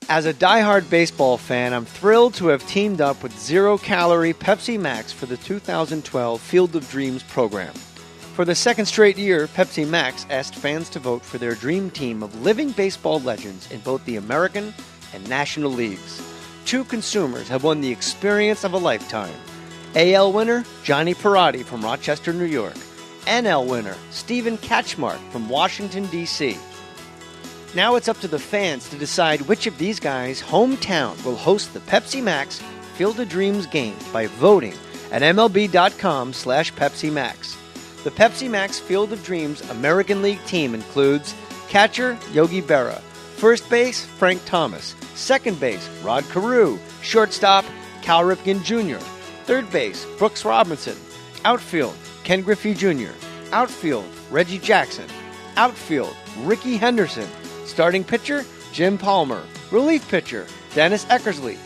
As a diehard baseball fan, I'm thrilled to have teamed up with zero-calorie Pepsi Max for the 2012 Field of Dreams program. For the second straight year, Pepsi Max asked fans to vote for their dream team of living baseball legends in both the American and National Leagues. 2 consumers have won the experience of a lifetime. AL winner, Johnny Perotti from Rochester, New York. NL winner, Stephen Katchmark from Washington, D.C. Now it's up to the fans to decide which of these guys' hometown will host the Pepsi Max Field of Dreams games by voting at MLB.com/Pepsi Max. The Pepsi Max Field of Dreams American League team includes catcher Yogi Berra, first base Frank Thomas, second base Rod Carew, shortstop Cal Ripken Jr., third base Brooks Robinson, outfield Ken Griffey Jr., outfield Reggie Jackson, outfield Ricky Henderson, starting pitcher, Jim Palmer. Relief pitcher, Dennis Eckersley.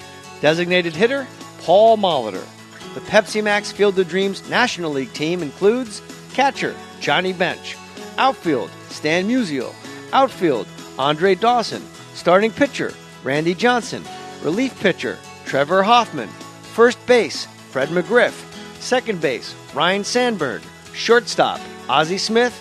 Designated hitter, Paul Molitor. The Pepsi Max Field of Dreams National League team includes catcher, Johnny Bench. Outfield, Stan Musial. Outfield, Andre Dawson. Starting pitcher, Randy Johnson. Relief pitcher, Trevor Hoffman. First base, Fred McGriff. Second base, Ryan Sandberg. Shortstop, Ozzie Smith.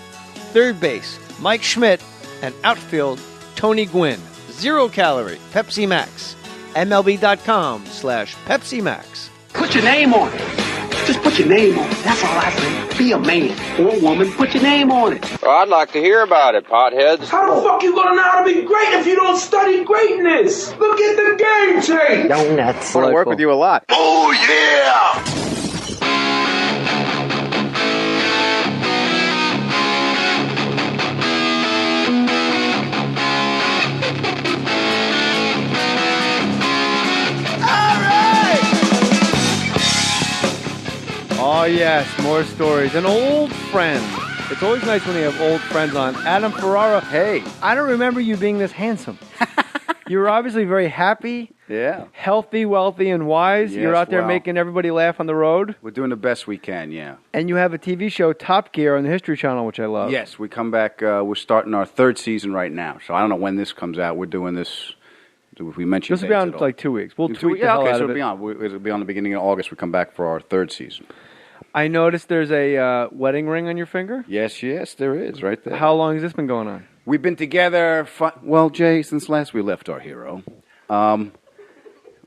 Third base, Mike Schmidt. And outfield, Tony Gwynn. Zero-calorie Pepsi Max. MLB.com/Pepsi Max. Put your name on it. Just put your name on it. That's all I say. Be a man or a woman. Put your name on it. Well, I'd like to hear about it, potheads. How the fuck you gonna know how to be great if you don't study greatness? Look at the game tape. Donuts. I want to work with you a lot. Oh, yeah! Oh, yes, more stories. An old friend. It's always nice when you have old friends on. Adam Ferrara. Hey. I don't remember you being this handsome. You were obviously very happy, healthy, wealthy, and wise. Yes, You're out there well, making everybody laugh on the road. We're doing the best we can, yeah. And you have a TV show, Top Gear, on the History Channel, which I love. Yes, we come back. We're starting our 3rd season right now. So I don't know when this comes out. We're doing this. If we mention this will be on in like 2 weeks. We'll tweet the hell out of it. It'll be on the beginning of August. We come back for our 3rd season. I noticed there's a wedding ring on your finger. Yes, there is, right there. How long has this been going on? We've been together, Jay, since last we left our hero.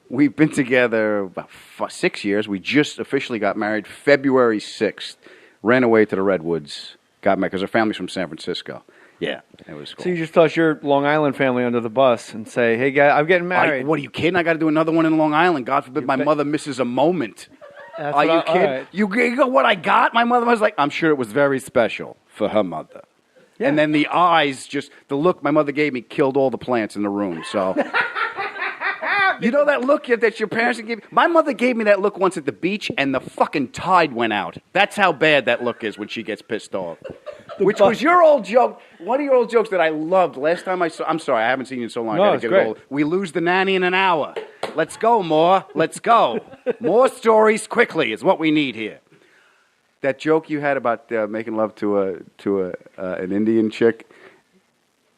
We've been together about 6 years. We just officially got married February 6th. Ran away to the Redwoods. Got married because our family's from San Francisco. Yeah, it was cool. So you just toss your Long Island family under the bus and say, hey, guys, I'm getting married. What are you kidding? I got to do another one in Long Island. God forbid my mother misses a moment. Are you kidding? Right. You know what I got? My mother was like, I'm sure it was very special for her mother. Yeah. And then the eyes, the look my mother gave me killed all the plants in the room. So, you know that look that your parents gave you? My mother gave me that look once at the beach, and the fucking tide went out. That's how bad that look is when she gets pissed off. Which was your old joke. One of your old jokes that I loved last time I saw. I'm sorry, I haven't seen you in so long. No, it's great. We lose the nanny in an hour. Let's go, Mohr. Let's go. More stories quickly is what we need here. That joke you had about making love to an Indian chick.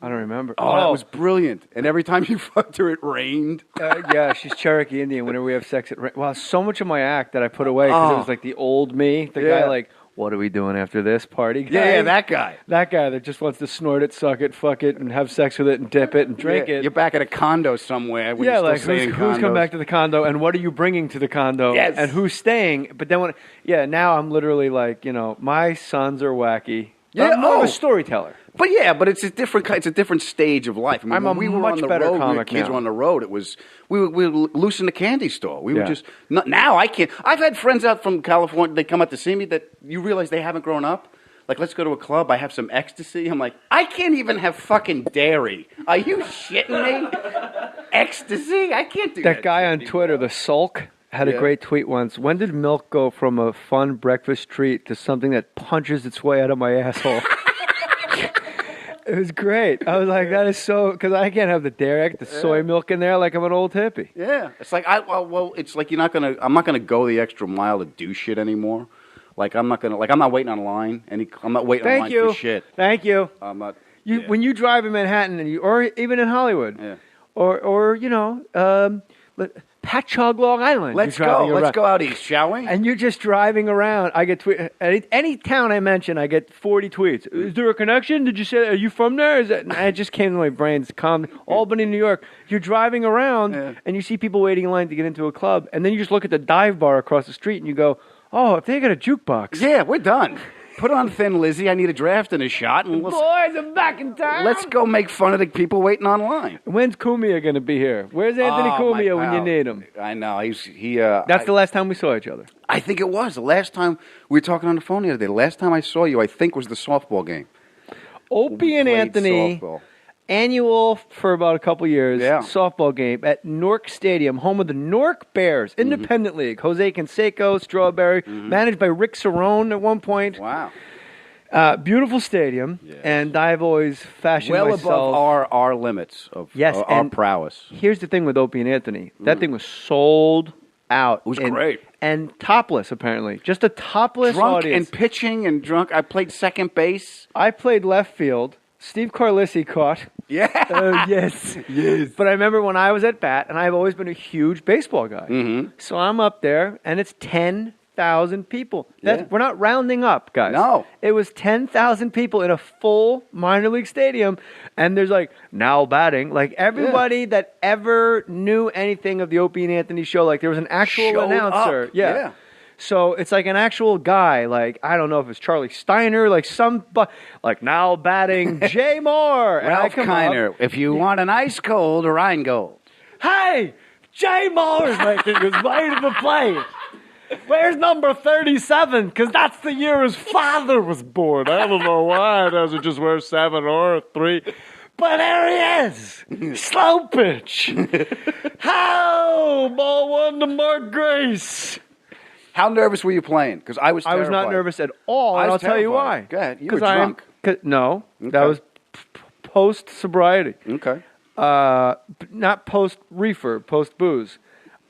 I don't remember. Oh, that was brilliant. And every time you fucked her, it rained. Yeah, she's Cherokee Indian. Whenever we have sex, it rains. Well, so much of my act that I put away because it was like the old me. The guy like, what are we doing after this party? Yeah, that guy. That guy that just wants to snort it, suck it, fuck it, and have sex with it, and dip it, and drink it. You're back at a condo somewhere. Yeah, like who's come back to the condo, and what are you bringing to the condo? Yes. And who's staying? But then now I'm literally like, my sons are wacky. Yeah, I'm more of a storyteller. But it's a different stage of life. I mean, when we were on the road, we kids were on the road. We were loose in the candy store. We were just now. I can't. I've had friends out from California. They come out to see me. That you realize they haven't grown up. Like, let's go to a club. I have some ecstasy. I'm like, I can't even have fucking dairy. Are you shitting me? Ecstasy? I can't do that. That guy on Twitter, the Sulk, had a great tweet once. When did milk go from a fun breakfast treat to something that punches its way out of my asshole? It was great. I was like, that is so, because I can't have the dairy, the soy milk in there like I'm an old hippie. Yeah. It's like, it's like I'm not going to go the extra mile to do shit anymore. Like, I'm not waiting on line. I'm not waiting on line for shit. Thank you. I'm not. When you drive in Manhattan or even in Hollywood, or Patchogue, Long Island. Let's go. Let's go out east, shall we? And you're just driving around. I get any town I mention, I get 40 tweets. Is there a connection? Did you say? Are you from there? Is that? And it just came to my brain. It's Albany, New York. You're driving around and you see people waiting in line to get into a club, and then you just look at the dive bar across the street and you go, "Oh, if they got a jukebox, yeah, we're done." Put on Thin Lizzy. I need a draft and a shot. And boys, I'm back in town. Let's go make fun of the people waiting online. When's Cumia going to be here? Where's Anthony Cumia when you need him? I know. That's the last time we saw each other. I think it was. The last time we were talking on the phone the other day. The last time I saw you, I think, was the softball game. Opie and Anthony, softball. Annual for about a couple years, softball game at Newark Stadium, home of the Newark Bears, Independent League. Jose Canseco, Strawberry, managed by Rick Cerrone at one point. Wow. Beautiful stadium, and I've always fashioned myself... above our limits of our prowess. Here's the thing with Opie and Anthony. That thing was sold out. It was great. And topless, apparently. Just a topless audience. And pitching and drunk. I played second base. I played left field. Steve Carlissi caught. Yeah. Yes. But I remember when I was at bat, and I've always been a huge baseball guy. Mm-hmm. So I'm up there, and it's 10,000 people. We're not rounding up, guys. No. It was 10,000 people in a full minor league stadium, and there's now batting. Everybody that ever knew anything of the Opie and Anthony show, there was an actual announcer. Yeah. So it's an actual guy, I don't know if it's Charlie Steiner, now batting Jay Mohr. Ralph Kiner, if you want an ice cold or Rheingold. Hey, Jay Mohr's making his way to the plate. Where's number 37? Because that's the year his father was born. I don't know why. It doesn't just wear 7 or 3. But there he is. Slow pitch. How? Ball 1 to Mark Grace. How nervous were you playing? Because I was terrified. I was not nervous at all, and I'll tell you why. Go ahead. You were drunk. No, that was post-sobriety. Okay. Not post-reefer, post-booze.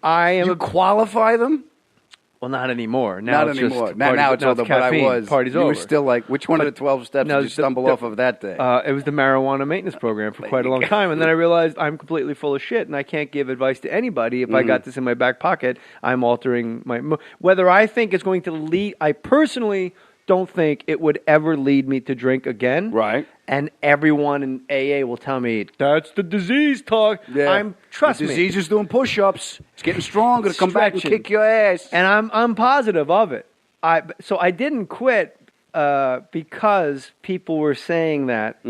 You qualify them? Well, not anymore. Now not anymore. Now it's all the what I was. Party's you over. were still which one of the 12 steps did you stumble off of that day? It was the marijuana maintenance program for quite a long time. And then I realized I'm completely full of shit and I can't give advice to anybody. If I got this in my back pocket, I'm altering whether I think it's going to lead, I personally don't think it would ever lead me to drink again. Right. And everyone in AA will tell me, that's the disease talk. Yeah. Trust me. The disease is doing push-ups. It's getting strong. Going to come back and kick your ass. And I'm positive of it. So I didn't quit because people were saying that.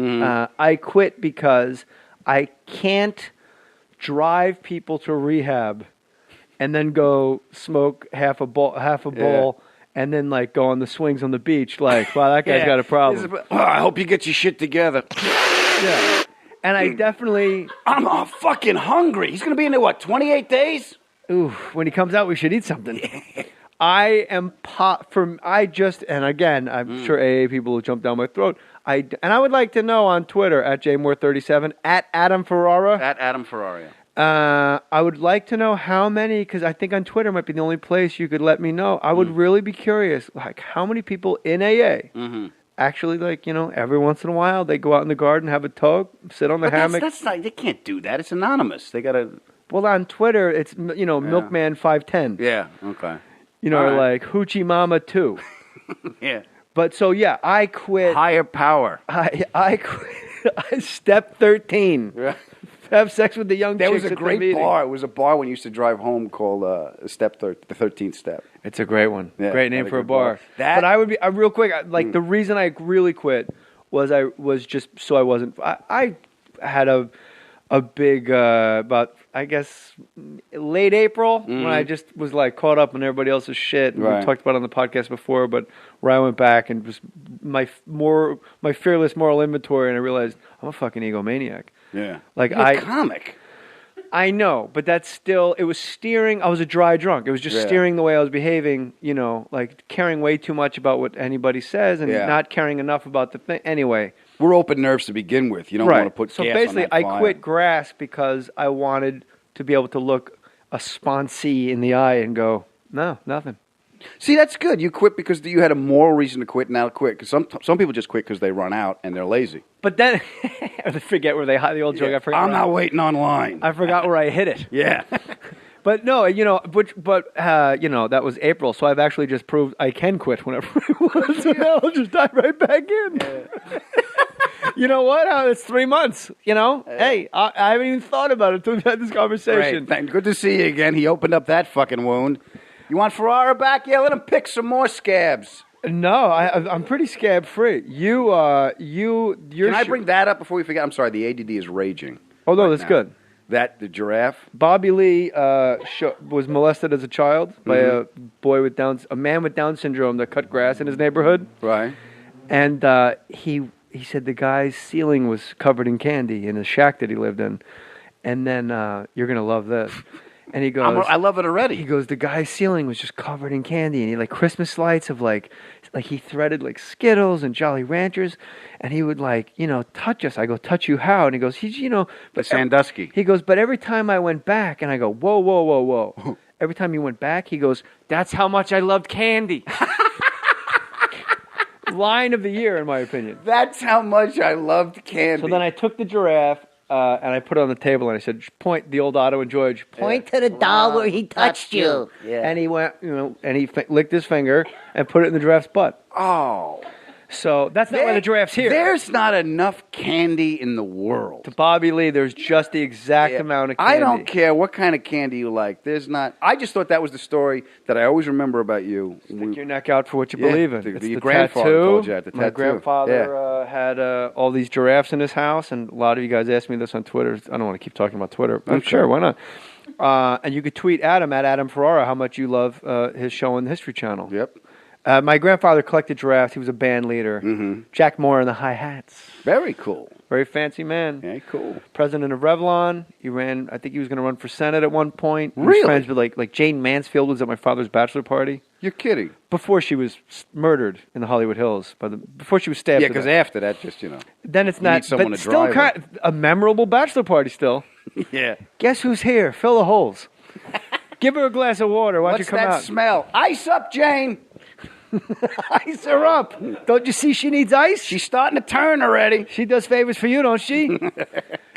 I quit because I can't drive people to rehab and then go smoke half a bowl. And then, go on the swings on the beach, wow, that guy's got a problem. I hope you get your shit together. Yeah. And I definitely... I'm fucking hungry. He's going to be in there, 28 days? Ooh, when he comes out, we should eat something. I am... And again, I'm sure AA people will jump down my throat. And I would like to know on Twitter, at JMohr37, at Adam Ferrara. At Adam Ferrara. I would like to know how many, because I think on Twitter might be the only place you could let me know. I would really be curious, how many people in AA actually, every once in a while, they go out in the garden, have a tug, sit on the hammock. That's not, they can't do that. It's anonymous. They got to... Well, on Twitter, it's, Milkman 510. Yeah, okay. Or Hoochie Mama 2. Yeah. But so, I quit. Higher power. I quit. Step 13. Yeah. Have sex with the young chicks. There was a great bar. It was a bar when you used to drive home called the 13th Step. It's a great one. Yeah, great name for a bar. But I would be real quick. The reason I really quit was just so I wasn't. I had a big about I guess late April when I just was caught up on everybody else's shit. And we talked about it on the podcast before, but where I went back and just my fearless moral inventory, and I realized I'm a fucking egomaniac. Yeah. You're a comic. I know, but that's still, it was steering. I was a dry drunk. It was just steering the way I was behaving, caring way too much about what anybody says and not caring enough about the thing. Anyway. We're open nerves to begin with. You don't want to put gas on that fire. So basically, I quit grass because I wanted to be able to look a sponsee in the eye and go, no, nothing. See, that's good. You quit because you had a moral reason to quit, now quit. Because some people just quit because they run out and they're lazy. But then, or they forget where they hide the old joke. I'm not waiting online. I forgot where I hid it. Yeah. But no, that was April, so I've actually just proved I can quit whenever I want. So now I'll just dive right back in. Yeah. You know what? It's 3 months. Hey, I haven't even thought about it until we've had this conversation. Great. Good to see you again. He opened up that fucking wound. You want Ferrara back? Yeah, let him pick some more scabs. No, I'm pretty scab free. You're. Can I bring that up before we forget? I'm sorry, the ADD is raging. Oh no, that's good. The giraffe. Bobby Lee was molested as a child by a man with Down syndrome that cut grass in his neighborhood. Right. And he said the guy's ceiling was covered in candy in a shack that he lived in. And then you're gonna love this. And he goes, I love it already. He goes, the guy's ceiling was just covered in candy, and he had Christmas lights of like he threaded Skittles and Jolly Ranchers, and he would touch us. I go, touch you how? And he goes, but Sandusky. He goes, but every time I went back, and I go, whoa, whoa, whoa, whoa. Every time he went back, he goes, that's how much I loved candy. Line of the year, in my opinion. That's how much I loved candy. So then I took the giraffe. And I put it on the table and I said, point, the old Otto and George, point to the doll where he touched you. Yeah. And he went, and he licked his finger and put it in the giraffe's butt. Oh. So that's not why the giraffe's here. There's not enough candy in the world. To Bobby Lee, there's just the exact amount of candy. I don't care what kind of candy you like. There's not. I just thought that was the story that I always remember about you. Stick your neck out for what you believe in. Your grandfather told you that. My grandfather had all these giraffes in his house, and a lot of you guys asked me this on Twitter. I don't want to keep talking about Twitter. But sure, why not? And you could tweet Adam at Adam Ferrara how much you love his show on the History Channel. Yep. My grandfather collected giraffes. He was a band leader. Mm-hmm. Jack Mohr and the Hi-Hats. Very cool. Very fancy man. Yeah, cool. President of Revlon. He ran. I think he was going to run for Senate at one point. Really? He was friends with like Jane Mansfield was at my father's bachelor party. You're kidding. Before she was murdered in the Hollywood Hills. Before she was stabbed. Yeah, because after that, Then it's not. But still a memorable bachelor party still. Yeah. Guess who's here? Fill the holes. Give her a glass of water. Watch her come out. What's that smell? Ice up, Jane. Ice her up. Don't you see she needs ice? She's starting to turn already. She does favors for you, don't she?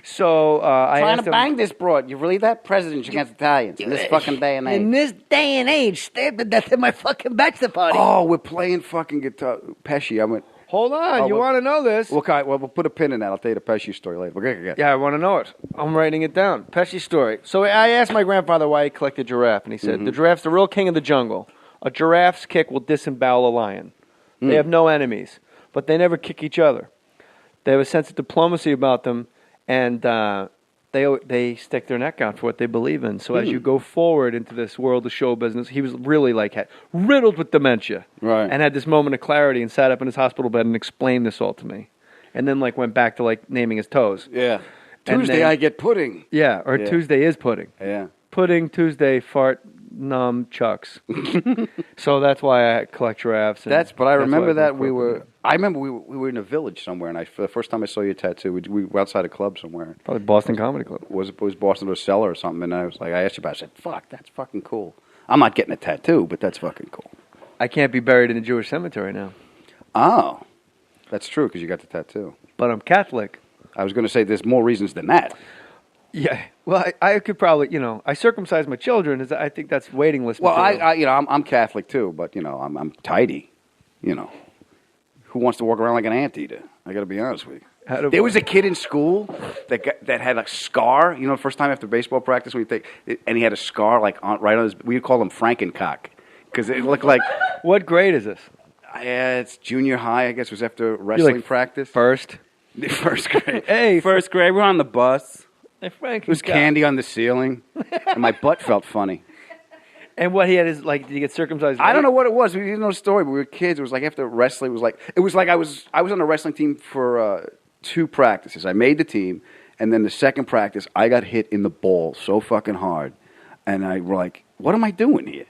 So I trying asked to bang this broad. You really that president against Italians in this fucking day and age? In this day and age, stabbed to death at my fucking bachelor party. Oh, we're playing fucking guitar. Pesci, I went. Hold on, you want to know this? Okay, well, we'll put a pin in that. I'll tell you the Pesci story later. Okay. Yeah, I want to know it. I'm writing it down. Pesci story. So I asked my grandfather why he collected giraffe, and he said, the giraffe's the real king of the jungle. A giraffe's kick will disembowel a lion. They have no enemies, but they never kick each other. They have a sense of diplomacy about them, and they stick their neck out for what they believe in. So as you go forward into this world of show business, he was really riddled with dementia, right? And had this moment of clarity and sat up in his hospital bed and explained this all to me, and then went back to naming his toes. Yeah. Tuesday I get pudding. Yeah, or Tuesday is pudding. Yeah. Pudding, Tuesday, fart, numb, chucks. So that's why I collect giraffes. But I remember that we were in a village somewhere, and for the first time I saw your tattoo, we were outside a club somewhere. Probably Boston Comedy Club. It was Boston or Cellar or something, and I asked you about it. I said, fuck, that's fucking cool. I'm not getting a tattoo, but that's fucking cool. I can't be buried in a Jewish cemetery now. Oh, that's true, because you got the tattoo. But I'm Catholic. I was going to say there's more reasons than that. Yeah, well, I could probably, I circumcise my children. I think that's waiting list. Well, I'm Catholic too, but I'm tidy. Who wants to walk around like an anteater? I got to be honest with you. There was a kid in school that had a scar. The first time after baseball practice, and he had a scar right on his. We call him Frankencock because it looked like. What grade is this? It's junior high. I guess it was after wrestling practice. First grade. Hey, first grade. We're on the bus. Hey, Frank. There was candy on the ceiling, and my butt felt funny. And what he had is did he get circumcised? I don't know what it was. We didn't know the story, but we were kids. It was after wrestling. It was like I was on a wrestling team for 2 practices. I made the team, and then the second practice, I got hit in the ball so fucking hard, and I were like, "What am I doing here?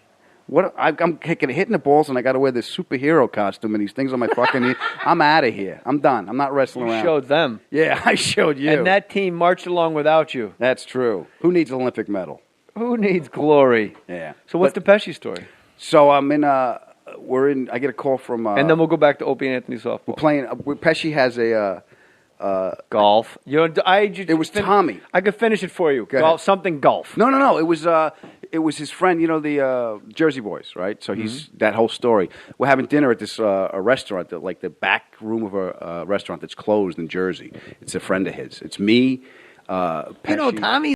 I'm hitting the balls, and I got to wear this superhero costume and these things on my fucking knee. I'm out of here. I'm done. I'm not wrestling around." You showed them. Yeah, I showed you. And that team marched along without you. That's true. Who needs an Olympic medal? Who needs glory? Yeah. So what's the Pesci story? So I'm in. I get a call from. And then we'll go back to Opie and Anthony softball. We're playing. Pesci has a. Golf. It was Tommy. I could finish it for you. Golf, something golf. No. It was his friend. You know the Jersey Boys, right? So he's that whole story. We're having dinner at this a restaurant, like the back room of a restaurant that's closed in Jersey. It's a friend of his. It's me. Pesci. Tommy.